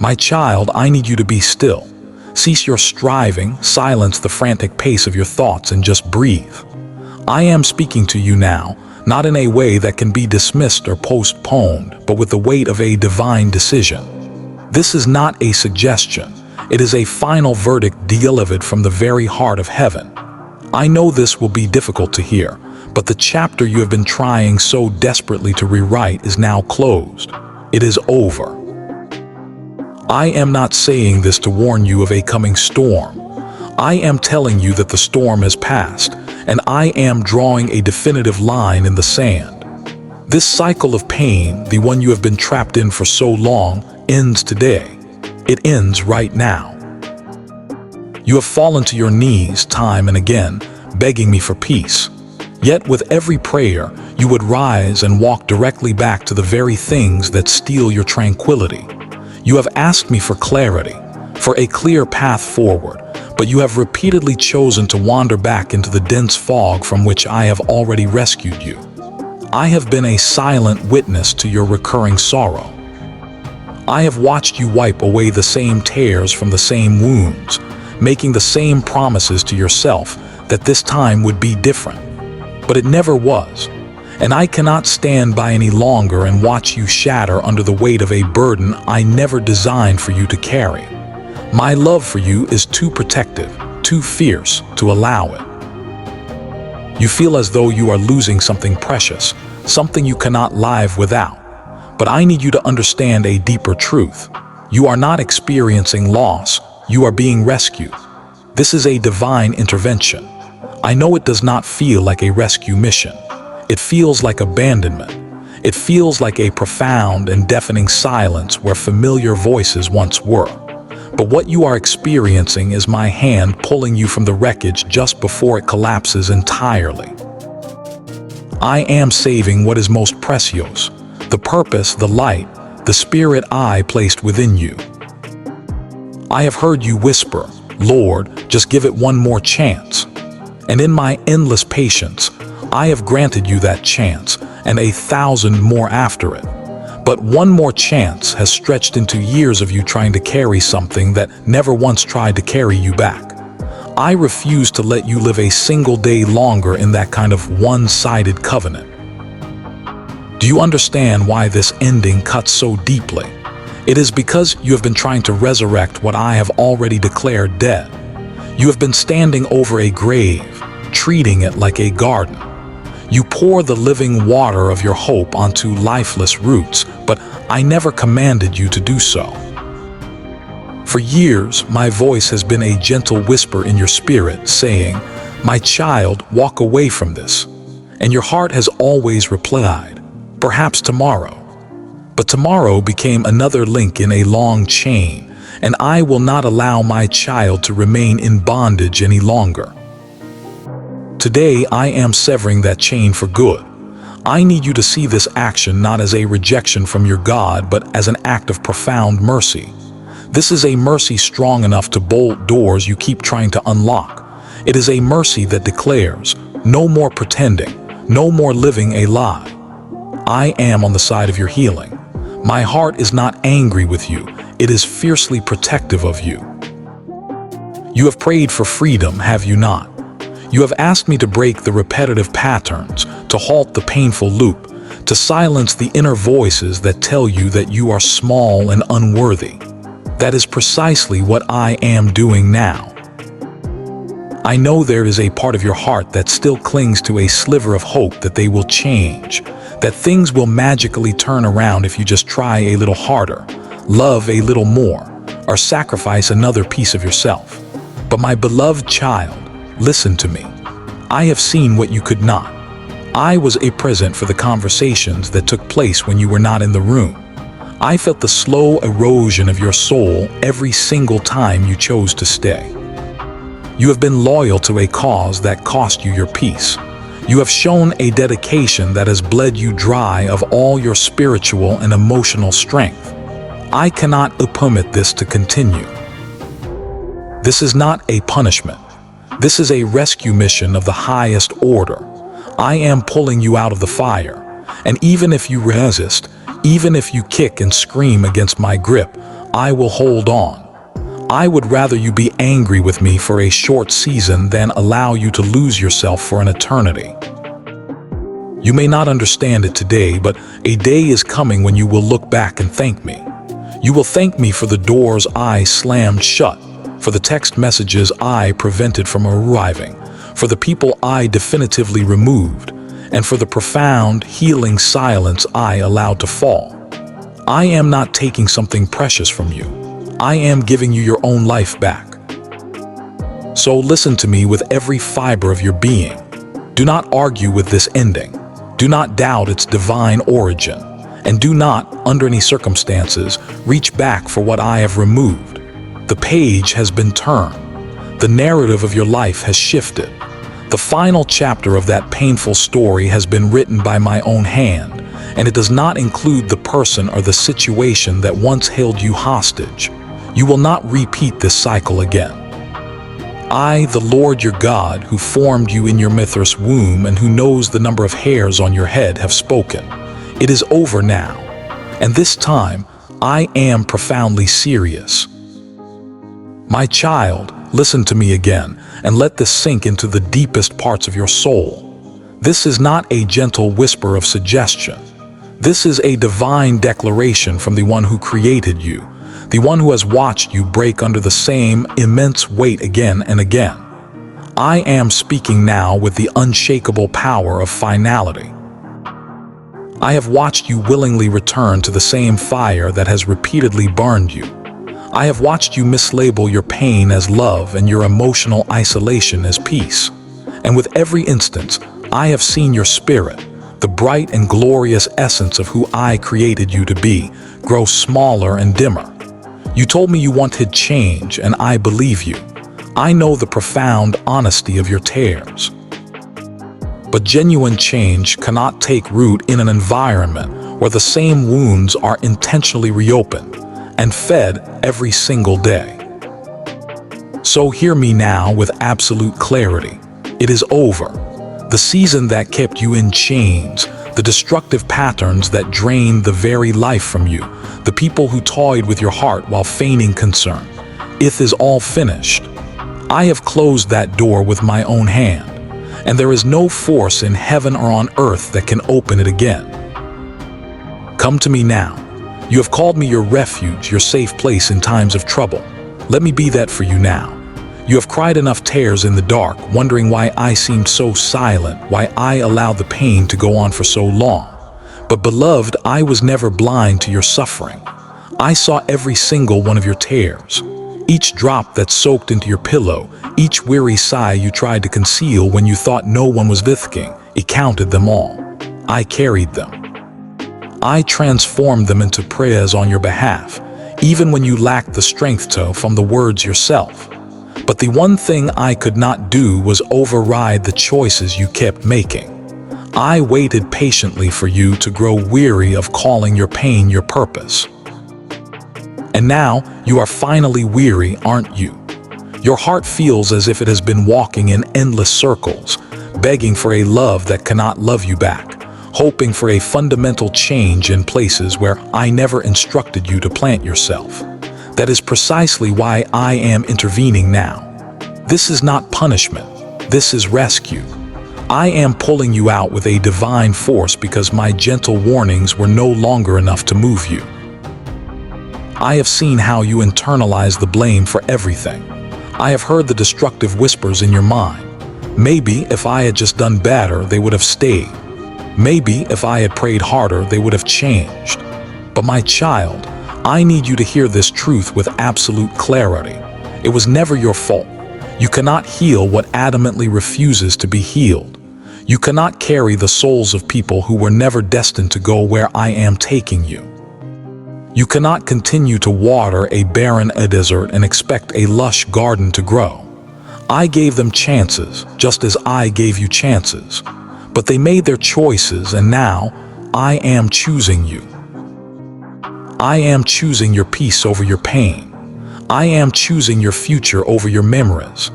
My child, I need you to be still. Cease your striving, silence the frantic pace of your thoughts, and just breathe. I am speaking to you now, not in a way that can be dismissed or postponed, but with the weight of a divine decision. This is not a suggestion. It is a final verdict delivered from the very heart of heaven. I know this will be difficult to hear, but the chapter you have been trying so desperately to rewrite is now closed. It is over. I am not saying this to warn you of a coming storm. I am telling you that the storm has passed, and I am drawing a definitive line in the sand. This cycle of pain, the one you have been trapped in for so long, ends today. It ends right now. You have fallen to your knees time and again, begging me for peace. Yet with every prayer, you would rise and walk directly back to the very things that steal your tranquility. You have asked me for clarity, for a clear path forward, but you have repeatedly chosen to wander back into the dense fog from which I have already rescued you. I have been a silent witness to your recurring sorrow. I have watched you wipe away the same tears from the same wounds, making the same promises to yourself that this time would be different. But it never was, and I cannot stand by any longer and watch you shatter under the weight of a burden I never designed for you to carry. My love for you is too protective, too fierce to allow it. You feel as though you are losing something precious, something you cannot live without. But I need you to understand a deeper truth. You are not experiencing loss. You are being rescued. This is a divine intervention. I know it does not feel like a rescue mission. It feels like abandonment. It feels like a profound and deafening silence where familiar voices once were. But what you are experiencing is my hand pulling you from the wreckage just before it collapses entirely. I am saving what is most precious, the purpose, the light, the spirit I placed within you. I have heard you whisper, "Lord, just give it one more chance." And in my endless patience, I have granted you that chance, and 1,000 more after it. But one more chance has stretched into years of you trying to carry something that never once tried to carry you back. I refuse to let you live a single day longer in that kind of one-sided covenant. Do you understand why this ending cuts so deeply? It is because you have been trying to resurrect what I have already declared dead. You have been standing over a grave, treating it like a garden. You pour the living water of your hope onto lifeless roots, but I never commanded you to do so. For years, my voice has been a gentle whisper in your spirit saying, "My child, walk away from this." And your heart has always replied, "Perhaps tomorrow." But tomorrow became another link in a long chain, and I will not allow my child to remain in bondage any longer. Today, I am severing that chain for good. I need you to see this action not as a rejection from your God, but as an act of profound mercy. This is a mercy strong enough to bolt doors you keep trying to unlock. It is a mercy that declares, no more pretending, no more living a lie. I am on the side of your healing. My heart is not angry with you. It is fiercely protective of you. You have prayed for freedom, have you not? You have asked me to break the repetitive patterns, to halt the painful loop, to silence the inner voices that tell you that you are small and unworthy. That is precisely what I am doing now. I know there is a part of your heart that still clings to a sliver of hope that they will change, that things will magically turn around if you just try a little harder, love a little more, or sacrifice another piece of yourself. But my beloved child, listen to me. I have seen what you could not. I was present for the conversations that took place when you were not in the room. I felt the slow erosion of your soul every single time you chose to stay. You have been loyal to a cause that cost you your peace. You have shown a dedication that has bled you dry of all your spiritual and emotional strength. I cannot permit this to continue. This is not a punishment. This is a rescue mission of the highest order. I am pulling you out of the fire, and even if you resist, even if you kick and scream against my grip, I will hold on. I would rather you be angry with me for a short season than allow you to lose yourself for an eternity. You may not understand it today, but a day is coming when you will look back and thank me. You will thank me for the doors I slammed shut, for the text messages I prevented from arriving, for the people I definitively removed, and for the profound, healing silence I allowed to fall. I am not taking something precious from you. I am giving you your own life back. So listen to me with every fiber of your being. Do not argue with this ending. Do not doubt its divine origin. And do not, under any circumstances, reach back for what I have removed. The page has been turned. The narrative of your life has shifted. The final chapter of that painful story has been written by my own hand, and it does not include the person or the situation that once held you hostage. You will not repeat this cycle again. I, the Lord your God, who formed you in your mother's womb and who knows the number of hairs on your head, have spoken. It is over now, and this time I am profoundly serious. My child, listen to me again, and let this sink into the deepest parts of your soul. This is not a gentle whisper of suggestion. This is a divine declaration from the one who created you, the one who has watched you break under the same immense weight again and again. I am speaking now with the unshakable power of finality. I have watched you willingly return to the same fire that has repeatedly burned you. I have watched you mislabel your pain as love and your emotional isolation as peace. And with every instance, I have seen your spirit, the bright and glorious essence of who I created you to be, grow smaller and dimmer. You told me you wanted change, and I believe you. I know the profound honesty of your tears. But genuine change cannot take root in an environment where the same wounds are intentionally reopened and fed every single day. So hear me now with absolute clarity. It is over. The season that kept you in chains, the destructive patterns that drained the very life from you, the people who toyed with your heart while feigning concern. It is all finished. I have closed that door with my own hand, and there is no force in heaven or on earth that can open it again. Come to me now. You have called me your refuge, your safe place in times of trouble. Let me be that for you now. You have cried enough tears in the dark, wondering why I seemed so silent, why I allowed the pain to go on for so long. But beloved, I was never blind to your suffering. I saw every single one of your tears. Each drop that soaked into your pillow, each weary sigh you tried to conceal when you thought no one was listening, it counted them all. I carried them. I transformed them into prayers on your behalf, even when you lacked the strength to from the words yourself. But the one thing I could not do was override the choices you kept making. I waited patiently for you to grow weary of calling your pain your purpose. And now you are finally weary, aren't you? Your heart feels as if it has been walking in endless circles, begging for a love that cannot love you back, hoping for a fundamental change in places where I never instructed you to plant yourself. That is precisely why I am intervening now. This is not punishment. This is rescue. I am pulling you out with a divine force because my gentle warnings were no longer enough to move you. I have seen how you internalize the blame for everything. I have heard the destructive whispers in your mind. Maybe if I had just done better, they would have stayed. Maybe if I had prayed harder, they would have changed. But my child, I need you to hear this truth with absolute clarity. It was never your fault. You cannot heal what adamantly refuses to be healed. You cannot carry the souls of people who were never destined to go where I am taking you. You cannot continue to water a barren desert and expect a lush garden to grow. I gave them chances, just as I gave you chances. But they made their choices, and now I am choosing you. I am choosing your peace over your pain. I am choosing your future over your memories.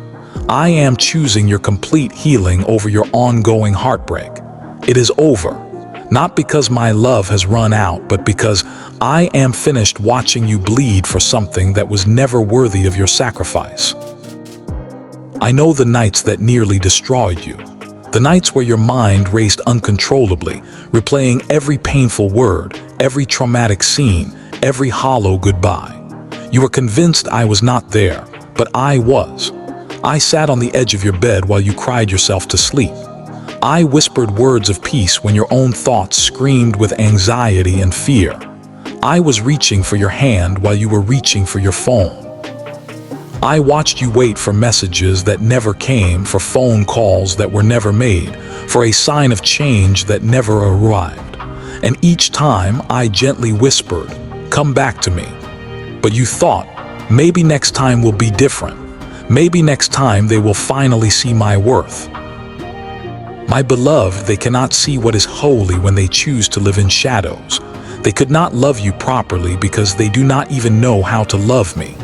I am choosing your complete healing over your ongoing heartbreak. It is over, not because my love has run out, but because I am finished watching you bleed for something that was never worthy of your sacrifice. I know the nights that nearly destroyed you. The nights where your mind raced uncontrollably, replaying every painful word, every traumatic scene, every hollow goodbye. You were convinced I was not there, but I was. I sat on the edge of your bed while you cried yourself to sleep. I whispered words of peace when your own thoughts screamed with anxiety and fear. I was reaching for your hand while you were reaching for your phone. I watched you wait for messages that never came, for phone calls that were never made, for a sign of change that never arrived. And each time I gently whispered, "Come back to me." But you thought, maybe next time will be different. Maybe next time they will finally see my worth. My beloved, they cannot see what is holy when they choose to live in shadows. They could not love you properly because they do not even know how to love me.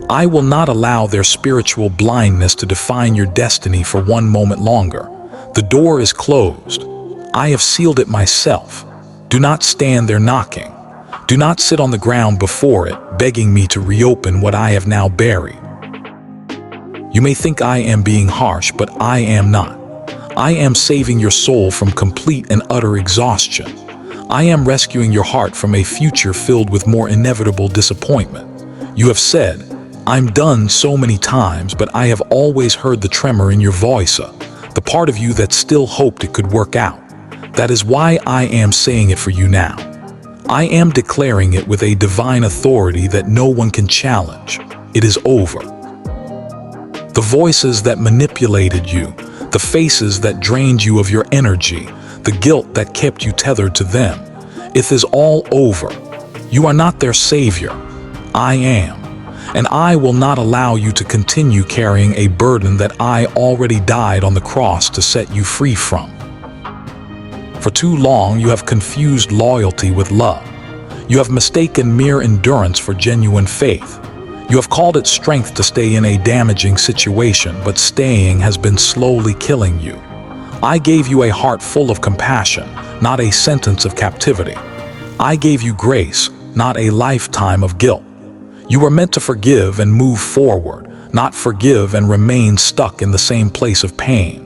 I will not allow their spiritual blindness to define your destiny for one moment longer. The door is closed. I have sealed it myself. Do not stand there knocking. Do not sit on the ground before it, begging me to reopen what I have now buried. You may think I am being harsh, but I am not. I am saving your soul from complete and utter exhaustion. I am rescuing your heart from a future filled with more inevitable disappointment. You have said, "I'm done," so many times, but I have always heard the tremor in your voice, the part of you that still hoped it could work out. That is why I am saying it for you now. I am declaring it with a divine authority that no one can challenge. It is over. The voices that manipulated you, the faces that drained you of your energy, the guilt that kept you tethered to them, it is all over. You are not their savior. I am. And I will not allow you to continue carrying a burden that I already died on the cross to set you free from. For too long, you have confused loyalty with love. You have mistaken mere endurance for genuine faith. You have called it strength to stay in a damaging situation, but staying has been slowly killing you. I gave you a heart full of compassion, not a sentence of captivity. I gave you grace, not a lifetime of guilt. You were meant to forgive and move forward, not forgive and remain stuck in the same place of pain.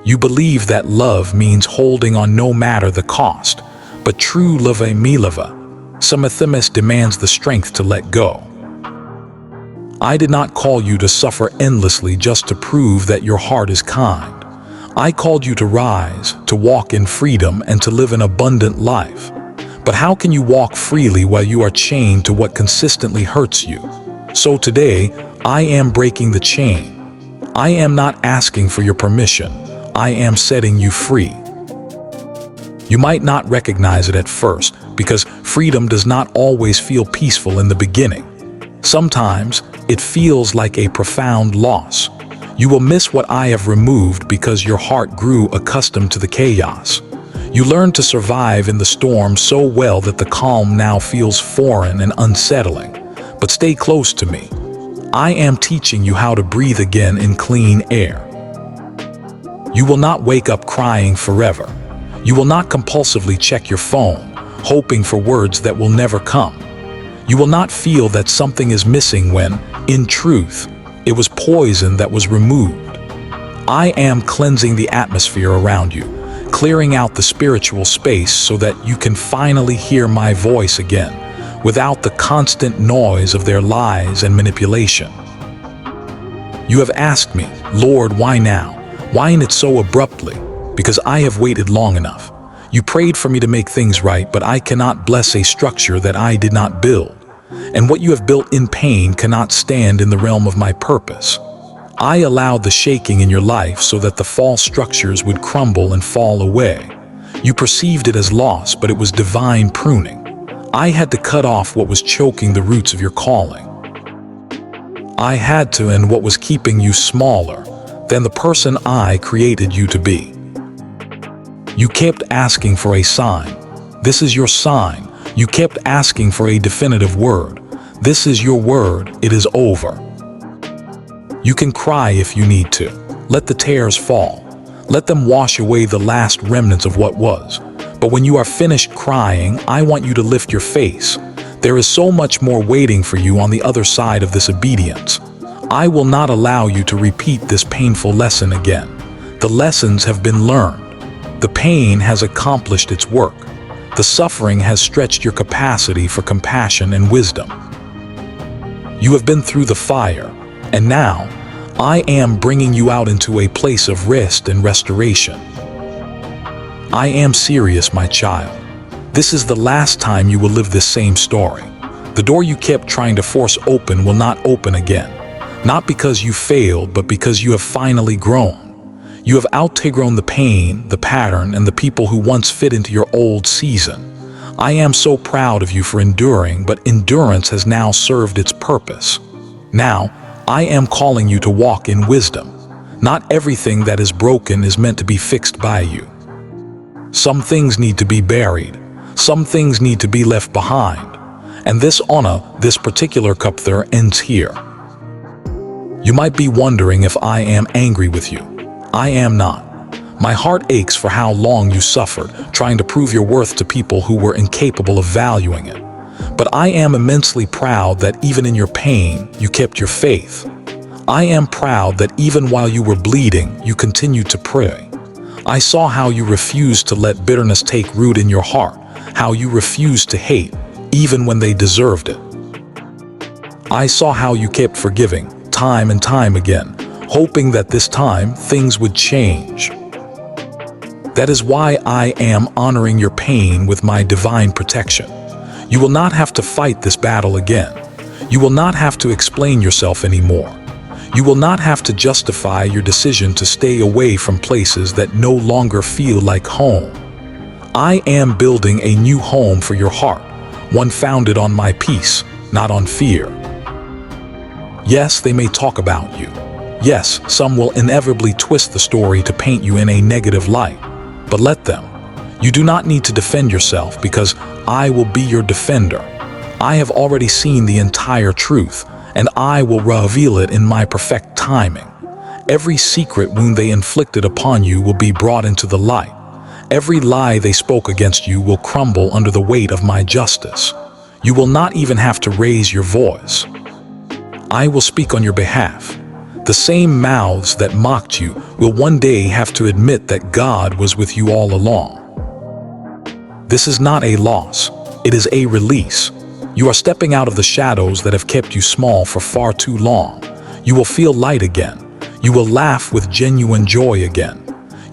You believe that love means holding on no matter the cost, but true love Samathimis demands the strength to let go. I did not call you to suffer endlessly just to prove that your heart is kind. I called you to rise, to walk in freedom, and to live an abundant life. But how can you walk freely while you are chained to what consistently hurts you? So today, I am breaking the chain. I am not asking for your permission. I am setting you free. You might not recognize it at first, because freedom does not always feel peaceful in the beginning. Sometimes, it feels like a profound loss. You will miss what I have removed because your heart grew accustomed to the chaos. You learned to survive in the storm so well that the calm now feels foreign and unsettling. But stay close to me. I am teaching you how to breathe again in clean air. You will not wake up crying forever. You will not compulsively check your phone, hoping for words that will never come. You will not feel that something is missing when, in truth, it was poison that was removed. I am cleansing the atmosphere around you, clearing out the spiritual space so that you can finally hear my voice again, without the constant noise of their lies and manipulation. You have asked me, Lord, why now? Why in it so abruptly? Because I have waited long enough. You prayed for me to make things right, but I cannot bless a structure that I did not build. And what you have built in pain cannot stand in the realm of my purpose. I allowed the shaking in your life so that the false structures would crumble and fall away. You perceived it as loss, but it was divine pruning. I had to cut off what was choking the roots of your calling. I had to end what was keeping you smaller than the person I created you to be. You kept asking for a sign. This is your sign. You kept asking for a definitive word. This is your word. It is over. You can cry if you need to. Let the tears fall. Let them wash away the last remnants of what was. But when you are finished crying, I want you to lift your face. There is so much more waiting for you on the other side of this obedience. I will not allow you to repeat this painful lesson again. The lessons have been learned. The pain has accomplished its work. The suffering has stretched your capacity for compassion and wisdom. You have been through the fire, and now I am bringing you out into a place of rest and restoration. I am serious, my child. This is the last time you will live this same story. The door you kept trying to force open will not open again. Not because you failed, but because you have finally grown. You have outgrown the pain, the pattern, and the people who once fit into your old season. I am so proud of you for enduring, but endurance has now served its purpose. Now, I am calling you to walk in wisdom. Not everything that is broken is meant to be fixed by you. Some things need to be buried. Some things need to be left behind. And this particular chapter ends here. You might be wondering if I am angry with you. I am not. My heart aches for how long you suffered, trying to prove your worth to people who were incapable of valuing it. But I am immensely proud that even in your pain, you kept your faith. I am proud that even while you were bleeding, you continued to pray. I saw how you refused to let bitterness take root in your heart, how you refused to hate, even when they deserved it. I saw how you kept forgiving, time and time again, hoping that this time things would change. That is why I am honoring your pain with my divine protection. You will not have to fight this battle again. You will not have to explain yourself anymore. You will not have to justify your decision to stay away from places that no longer feel like home. I am building a new home for your heart, one founded on my peace, not on fear. Yes, they may talk about you. Yes, some will inevitably twist the story to paint you in a negative light, but let them. You do not need to defend yourself because I will be your defender. I have already seen the entire truth, and I will reveal it in my perfect timing. Every secret wound they inflicted upon you will be brought into the light. Every lie they spoke against you will crumble under the weight of my justice. You will not even have to raise your voice. I will speak on your behalf. The same mouths that mocked you will one day have to admit that God was with you all along. This is not a loss, it is a release. You are stepping out of the shadows that have kept you small for far too long. You will feel light again. You will laugh with genuine joy again.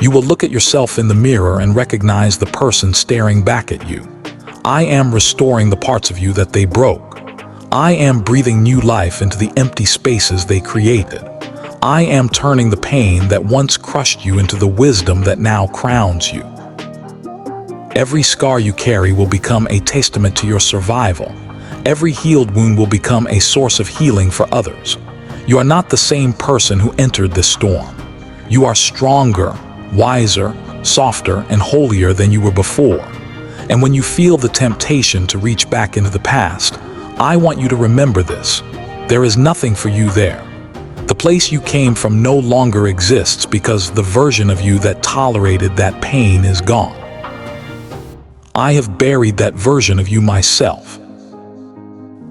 You will look at yourself in the mirror and recognize the person staring back at you. I am restoring the parts of you that they broke. I am breathing new life into the empty spaces they created. I am turning the pain that once crushed you into the wisdom that now crowns you. Every scar you carry will become a testament to your survival. Every healed wound will become a source of healing for others. You are not the same person who entered this storm. You are stronger, wiser, softer, and holier than you were before. And when you feel the temptation to reach back into the past, I want you to remember this. There is nothing for you there. The place you came from no longer exists because the version of you that tolerated that pain is gone. I have buried that version of you myself.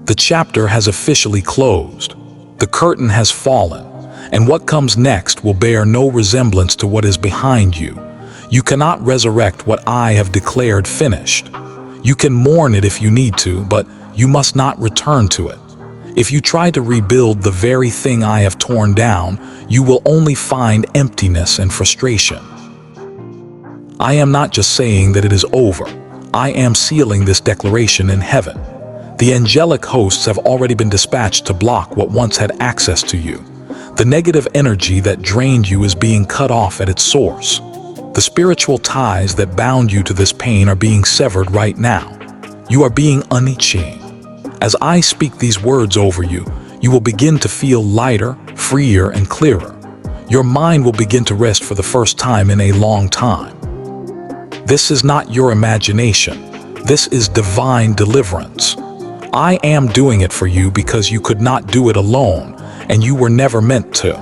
The chapter has officially closed. The curtain has fallen, and what comes next will bear no resemblance to what is behind you. You cannot resurrect what I have declared finished. You can mourn it if you need to, but you must not return to it. If you try to rebuild the very thing I have torn down, you will only find emptiness and frustration. I am not just saying that it is over. I am sealing this declaration in heaven. The angelic hosts have already been dispatched to block what once had access to you. The negative energy that drained you is being cut off at its source. The spiritual ties that bound you to this pain are being severed right now. You are being unchained. As I speak these words over you, you will begin to feel lighter, freer, and clearer. Your mind will begin to rest for the first time in a long time. This is not your imagination. This is divine deliverance. I am doing it for you because you could not do it alone, and you were never meant to.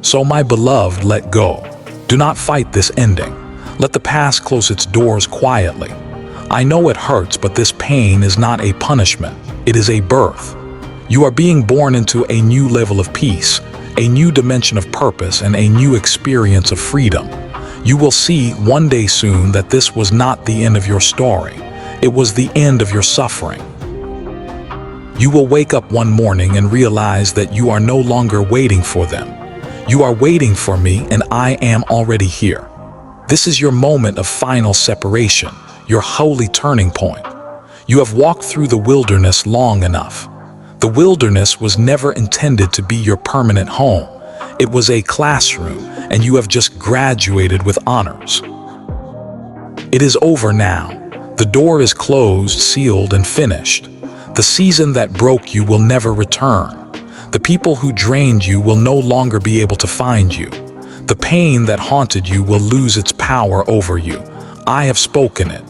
So my beloved, let go. Do not fight this ending. Let the past close its doors quietly. I know it hurts, but this pain is not a punishment. It is a birth. You are being born into a new level of peace, a new dimension of purpose, and a new experience of freedom. You will see one day soon that this was not the end of your story. It was the end of your suffering. You will wake up one morning and realize that you are no longer waiting for them. You are waiting for me, and I am already here. This is your moment of final separation, your holy turning point. You have walked through the wilderness long enough. The wilderness was never intended to be your permanent home. It was a classroom, and you have just graduated with honors. It is over now. The door is closed, sealed, and finished. The season that broke you will never return. The people who drained you will no longer be able to find you. The pain that haunted you will lose its power over you. I have spoken it,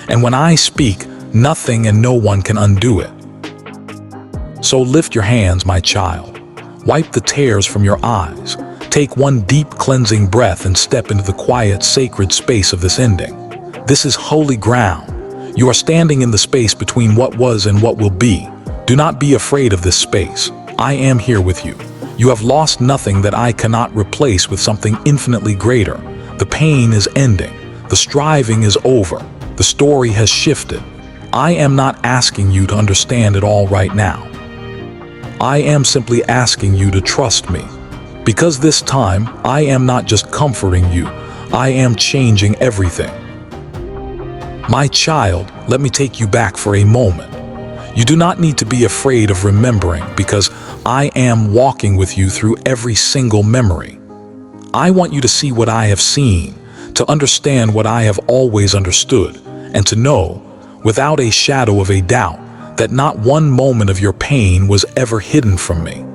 and when I speak, nothing and no one can undo it. So lift your hands, my child. Wipe the tears from your eyes. Take one deep cleansing breath and step into the quiet, sacred space of this ending. This is holy ground. You are standing in the space between what was and what will be. Do not be afraid of this space. I am here with you. You have lost nothing that I cannot replace with something infinitely greater. The pain is ending. The striving is over. The story has shifted. I am not asking you to understand it all right now. I am simply asking you to trust me. Because this time, I am not just comforting you. I am changing everything. My child, let me take you back for a moment. You do not need to be afraid of remembering, because I am walking with you through every single memory. I want you to see what I have seen, to understand what I have always understood, and to know, without a shadow of a doubt, that not one moment of your pain was ever hidden from me.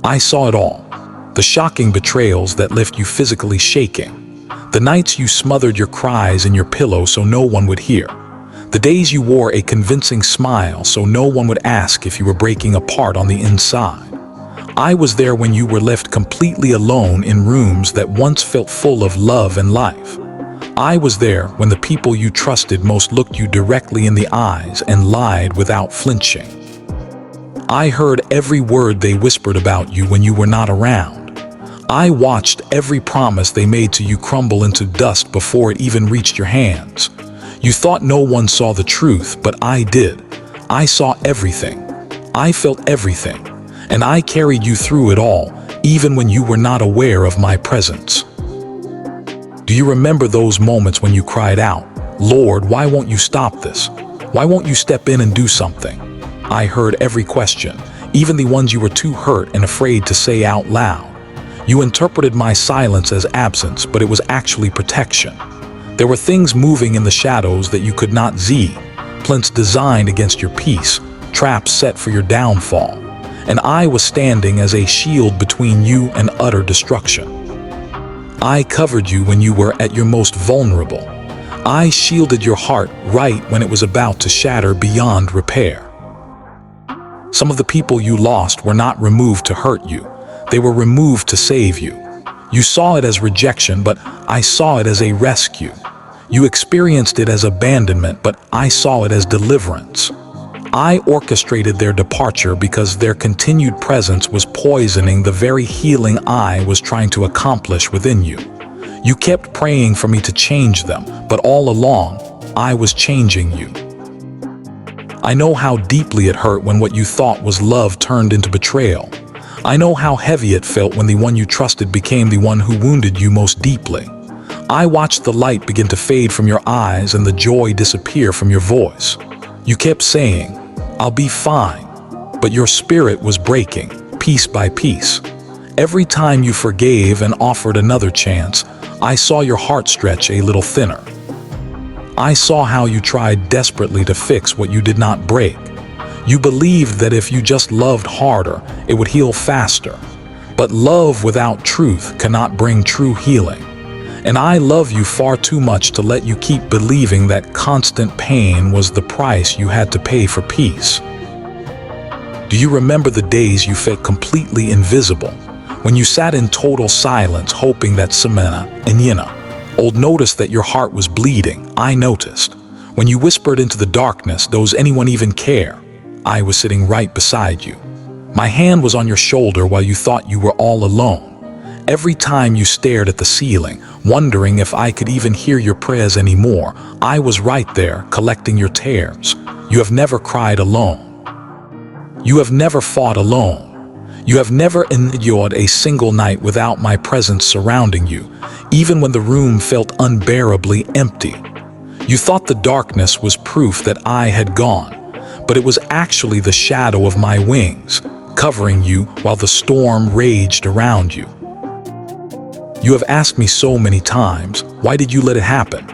I saw it all. The shocking betrayals that left you physically shaking. The nights you smothered your cries in your pillow so no one would hear. The days you wore a convincing smile so no one would ask if you were breaking apart on the inside. I was there when you were left completely alone in rooms that once felt full of love and life. I was there when the people you trusted most looked you directly in the eyes and lied without flinching. I heard every word they whispered about you when you were not around. I watched every promise they made to you crumble into dust before it even reached your hands. You thought no one saw the truth, but I did. I saw everything. I felt everything. And I carried you through it all, even when you were not aware of my presence. Do you remember those moments when you cried out, "Lord, why won't you stop this? Why won't you step in and do something?" I heard every question, even the ones you were too hurt and afraid to say out loud. You interpreted my silence as absence, but it was actually protection. There were things moving in the shadows that you could not see, plans designed against your peace, traps set for your downfall. And I was standing as a shield between you and utter destruction. I covered you when you were at your most vulnerable. I shielded your heart right when it was about to shatter beyond repair. Some of the people you lost were not removed to hurt you. They were removed to save you. You saw it as rejection, but I saw it as a rescue. You experienced it as abandonment, but I saw it as deliverance. I orchestrated their departure because their continued presence was poisoning the very healing I was trying to accomplish within you. You kept praying for me to change them, but all along, I was changing you. I know how deeply it hurt when what you thought was love turned into betrayal. I know how heavy it felt when the one you trusted became the one who wounded you most deeply. I watched the light begin to fade from your eyes and the joy disappear from your voice. You kept saying, "I'll be fine," but your spirit was breaking, piece by piece. Every time you forgave and offered another chance, I saw your heart stretch a little thinner. I saw how you tried desperately to fix what you did not break. You believed that if you just loved harder, it would heal faster. But love without truth cannot bring true healing. And I love you far too much to let you keep believing that constant pain was the price you had to pay for peace. Do you remember the days you felt completely invisible? When you sat in total silence hoping that Samena and Yina, Old noticed that your heart was bleeding. I noticed. When you whispered into the darkness, does anyone even care? I was sitting right beside you. My hand was on your shoulder while you thought you were all alone. Every time you stared at the ceiling, wondering if I could even hear your prayers anymore, I was right there, collecting your tears. You have never cried alone. You have never fought alone. You have never endured a single night without my presence surrounding you, even when the room felt unbearably empty. You thought the darkness was proof that I had gone, but it was actually the shadow of my wings, covering you while the storm raged around you. You have asked me so many times, why did you let it happen?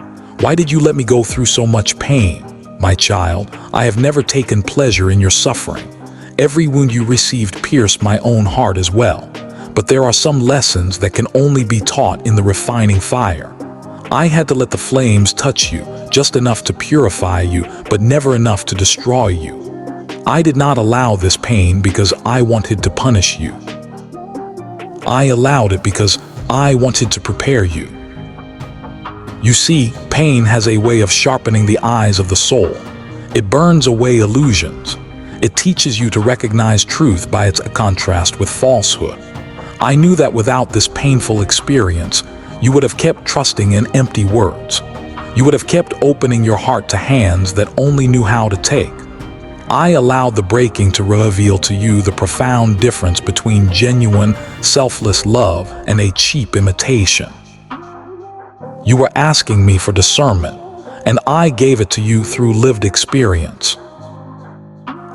Why did you let me go through so much pain? My child, I have never taken pleasure in your suffering. Every wound you received pierced my own heart as well. But there are some lessons that can only be taught in the refining fire. I had to let the flames touch you, just enough to purify you, but never enough to destroy you. I did not allow this pain because I wanted to punish you. I allowed it because I wanted to prepare you. You see, pain has a way of sharpening the eyes of the soul. It burns away illusions. It teaches you to recognize truth by its contrast with falsehood. I knew that without this painful experience, you would have kept trusting in empty words. You would have kept opening your heart to hands that only knew how to take. I allowed the breaking to reveal to you the profound difference between genuine, selfless love and a cheap imitation. You were asking me for discernment, and I gave it to you through lived experience.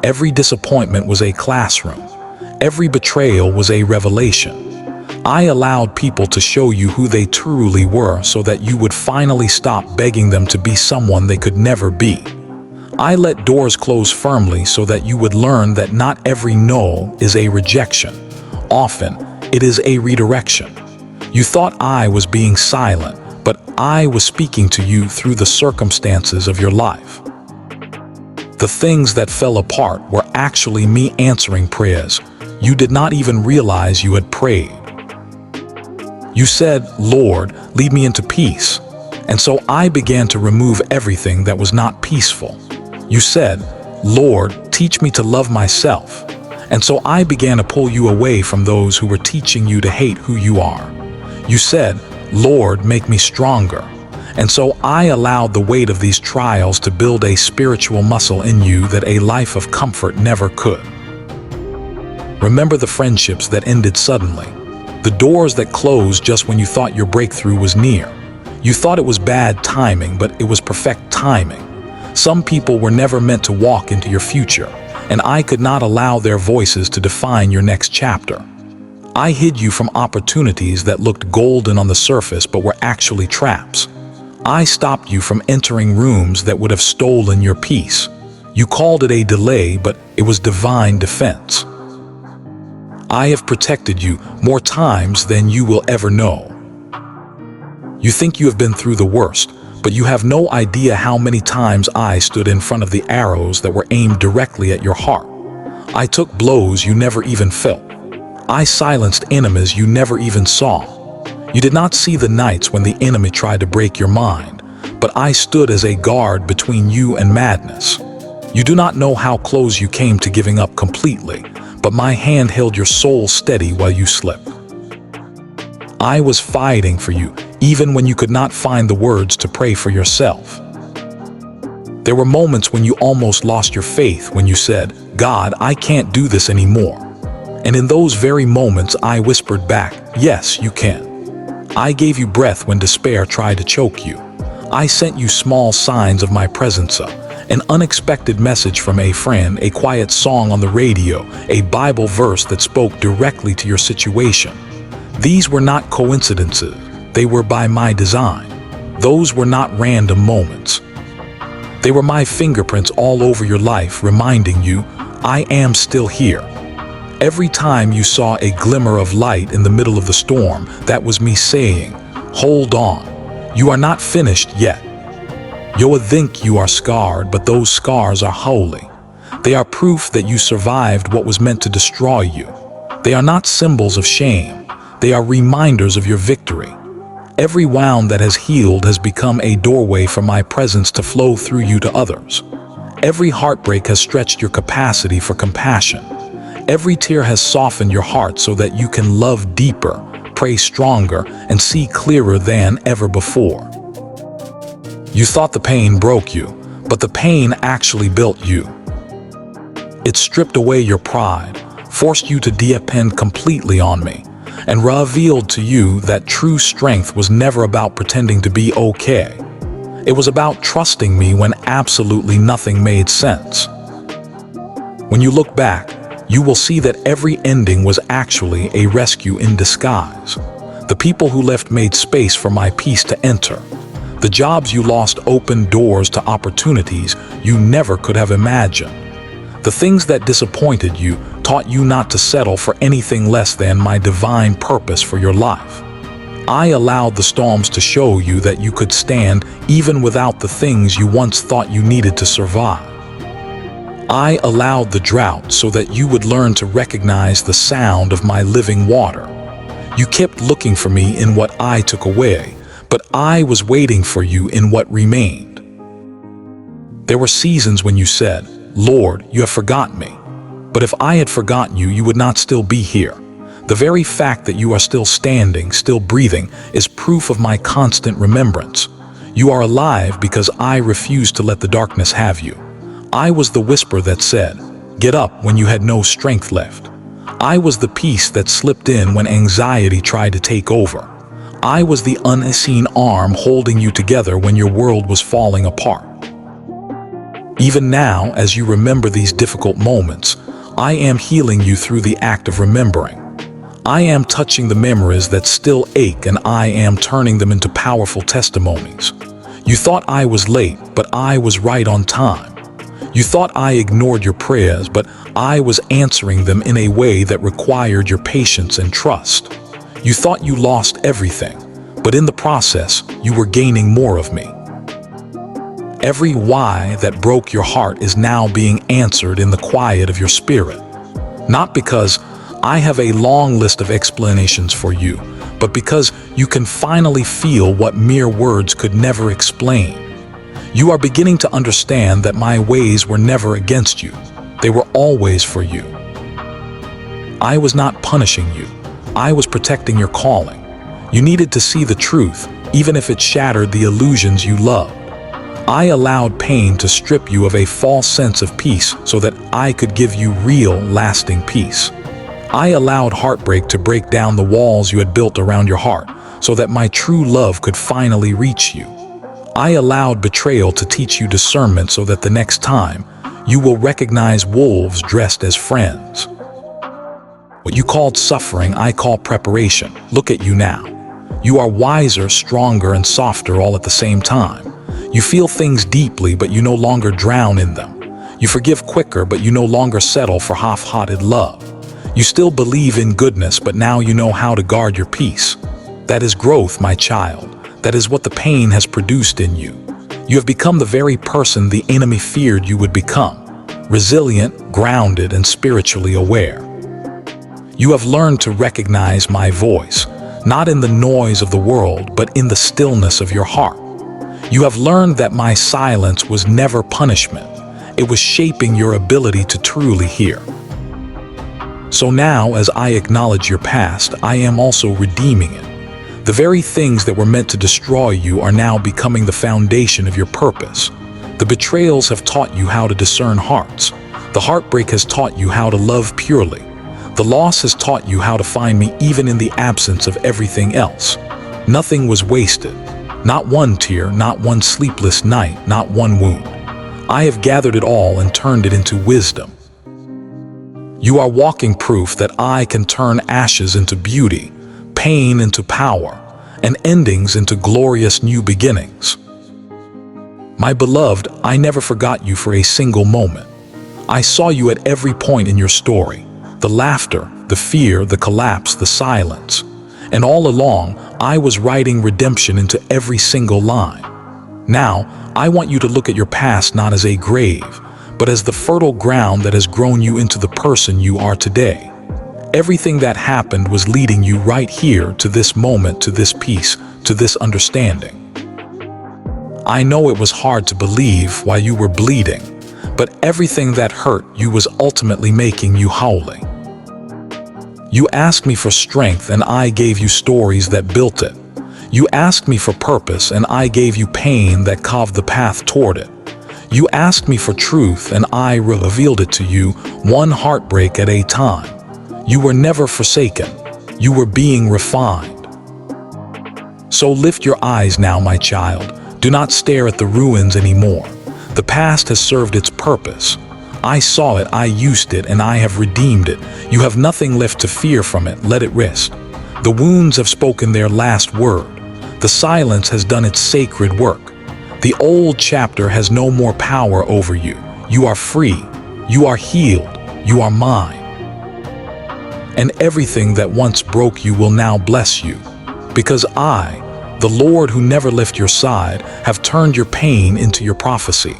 Every disappointment was a classroom. Every betrayal was a revelation. I allowed people to show you who they truly were so that you would finally stop begging them to be someone they could never be. I let doors close firmly so that you would learn that not every no is a rejection. Often, it is a redirection. You thought I was being silent, but I was speaking to you through the circumstances of your life. The things that fell apart were actually me answering prayers you did not even realize you had prayed. You said, "Lord, lead me into peace." And so I began to remove everything that was not peaceful. You said, "Lord, teach me to love myself." And so I began to pull you away from those who were teaching you to hate who you are. You said, "Lord, make me stronger." And so I allowed the weight of these trials to build a spiritual muscle in you that a life of comfort never could. Remember the friendships that ended suddenly, the doors that closed just when you thought your breakthrough was near. You thought it was bad timing, but it was perfect timing. Some people were never meant to walk into your future, and I could not allow their voices to define your next chapter. I hid you from opportunities that looked golden on the surface but were actually traps. I stopped you from entering rooms that would have stolen your peace. You called it a delay, but it was divine defense. I have protected you more times than you will ever know. You think you have been through the worst, but you have no idea how many times I stood in front of the arrows that were aimed directly at your heart. I took blows you never even felt. I silenced enemies you never even saw. You did not see the nights when the enemy tried to break your mind, but I stood as a guard between you and madness. You do not know how close you came to giving up completely, but my hand held your soul steady while you slept. I was fighting for you, even when you could not find the words to pray for yourself. There were moments when you almost lost your faith when you said, "God, I can't do this anymore." And in those very moments, I whispered back, "Yes, you can." I gave you breath when despair tried to choke you. I sent you small signs of my presence, an unexpected message from a friend, a quiet song on the radio, a Bible verse that spoke directly to your situation. These were not coincidences. They were by my design. Those were not random moments. They were my fingerprints all over your life, reminding you, I am still here. Every time you saw a glimmer of light in the middle of the storm, that was me saying, hold on, you are not finished yet. You think you are scarred, but those scars are holy. They are proof that you survived what was meant to destroy you. They are not symbols of shame. They are reminders of your victory. Every wound that has healed has become a doorway for my presence to flow through you to others. Every heartbreak has stretched your capacity for compassion. Every tear has softened your heart so that you can love deeper, pray stronger, and see clearer than ever before. You thought the pain broke you, but the pain actually built you. It stripped away your pride, forced you to depend completely on me, and revealed to you that true strength was never about pretending to be okay. It was about trusting me when absolutely nothing made sense. When you look back, you will see that every ending was actually a rescue in disguise. The people who left made space for my peace to enter. The jobs you lost opened doors to opportunities you never could have imagined. The things that disappointed you taught you not to settle for anything less than my divine purpose for your life. I allowed the storms to show you that you could stand even without the things you once thought you needed to survive. I allowed the drought so that you would learn to recognize the sound of my living water. You kept looking for me in what I took away, but I was waiting for you in what remained. There were seasons when you said, "Lord, you have forgotten me." But if I had forgotten you, you would not still be here. The very fact that you are still standing, still breathing, is proof of my constant remembrance. You are alive because I refused to let the darkness have you. I was the whisper that said, "Get up," when you had no strength left. I was the peace that slipped in when anxiety tried to take over. I was the unseen arm holding you together when your world was falling apart. Even now, as you remember these difficult moments, I am healing you through the act of remembering. I am touching the memories that still ache, and I am turning them into powerful testimonies. You thought I was late, but I was right on time. You thought I ignored your prayers, but I was answering them in a way that required your patience and trust. You thought you lost everything, but in the process, you were gaining more of me. Every why that broke your heart is now being answered in the quiet of your spirit. Not because I have a long list of explanations for you, but because you can finally feel what mere words could never explain. You are beginning to understand that my ways were never against you. They were always for you. I was not punishing you. I was protecting your calling. You needed to see the truth, even if it shattered the illusions you loved. I allowed pain to strip you of a false sense of peace so that I could give you real, lasting peace. I allowed heartbreak to break down the walls you had built around your heart so that my true love could finally reach you. I allowed betrayal to teach you discernment so that the next time you will recognize wolves dressed as friends. What you called suffering, I call preparation. Look at you now. You are wiser, stronger, and softer all at the same time. You feel things deeply, but you no longer drown in them. You forgive quicker, but you no longer settle for half-hearted love. You still believe in goodness, but now you know how to guard your peace. That is growth, my child. That is what the pain has produced in you. You have become the very person the enemy feared you would become. Resilient, grounded, and spiritually aware. You have learned to recognize my voice, not in the noise of the world, but in the stillness of your heart. You have learned that my silence was never punishment. It was shaping your ability to truly hear. So now, as I acknowledge your past, I am also redeeming it. The very things that were meant to destroy you are now becoming the foundation of your purpose. The betrayals have taught you how to discern hearts. The heartbreak has taught you how to love purely. The loss has taught you how to find me even in the absence of everything else. Nothing was wasted. Not one tear, not one sleepless night, not one wound. I have gathered it all and turned it into wisdom. You are walking proof that I can turn ashes into beauty, pain into power, and endings into glorious new beginnings. My beloved, I never forgot you for a single moment. I saw you at every point in your story. The laughter, the fear, the collapse, the silence. And all along, I was writing redemption into every single line. Now, I want you to look at your past not as a grave, but as the fertile ground that has grown you into the person you are today. Everything that happened was leading you right here to this moment, to this peace, to this understanding. I know it was hard to believe while you were bleeding, but everything that hurt you was ultimately making you whole. You asked me for strength and I gave you stories that built it. You asked me for purpose and I gave you pain that carved the path toward it. You asked me for truth and I revealed it to you, one heartbreak at a time. You were never forsaken. You were being refined. So lift your eyes now, my child. Do not stare at the ruins anymore. The past has served its purpose. I saw it, I used it, and I have redeemed it. You have nothing left to fear from it. Let it rest. The wounds have spoken their last word. The silence has done its sacred work. The old chapter has no more power over you. You are free. You are healed. You are mine. And everything that once broke you will now bless you. Because I, the Lord who never left your side, have turned your pain into your prophecy.